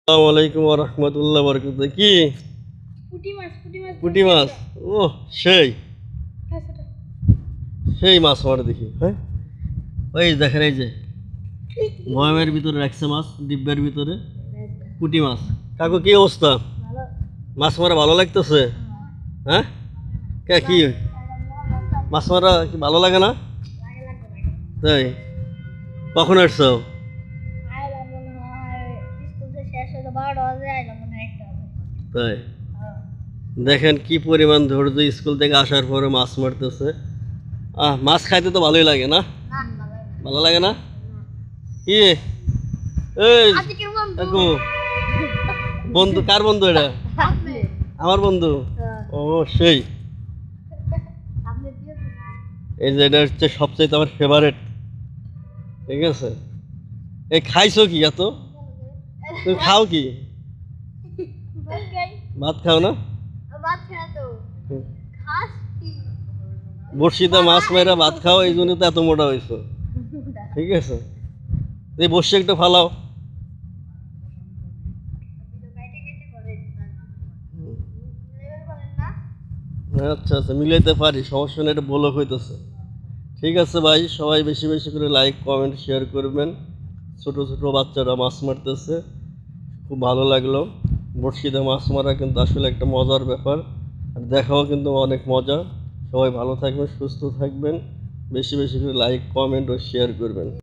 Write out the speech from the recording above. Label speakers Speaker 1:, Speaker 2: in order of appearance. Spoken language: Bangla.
Speaker 1: আসসালামু আলাইকুম ওয়া রাহমাতুল্লাহি ওয়া বারাকাতুহু। কি পুঁটি মাছ? ও সেই সেই মাছ মারে দেখি। হ্যাঁ, ওই দেখেন, এই যে বয়ামের ভিতরে রাখছে মাছ, ডিব্বার ভিতরে পুঁটি মাছ। কাকু, কি অবস্থা? মাছ মারা ভালো লাগতেছে? হ্যাঁ, কে কি মাছ মারা কি ভালো লাগে না? তাই? কখন আসছো? তাই? দেখেন কি পরিমাণ ধৈর্য, স্কুল থেকে আসার পরে মাছ মারতেছে। মাছ খাইতে তো ভালোই লাগে না? ভালো লাগে না? কি এই কাকু, বন্ধু কার বন্ধু এটা? আমার বন্ধু। ও সেই, এই যে এটা হচ্ছে সবচেয়ে আমার ফেভারেট। ঠিক আছে, এই খাইছো কি এত? তুমি খাও কি? ভাত খাও না? বড়শিতে মাছ মেরা ভাত খাও, এই জন্য তো এত মোটা হয়েছো। ঠিক আছে, এই বড়শি একটু ফালাও। আচ্ছা আচ্ছা, মিলাইতে পারি, সমস্যা নেই, এটা বলক হইতেছে। ঠিক আছে ভাই, সবাই বেশি বেশি করে লাইক কমেন্ট শেয়ার করবেন। ছোট ছোট বাচ্চারা মাছ মারতেছে, খুব ভালো লাগলো। বড়শিতে মাছ মারা কিন্তু আসলে একটা মজার ব্যাপার, আর দেখাও কিন্তু অনেক মজা। সবাই ভালো থাকবেন, সুস্থ থাকবেন, বেশি বেশি করে লাইক কমেন্ট ও শেয়ার করবেন।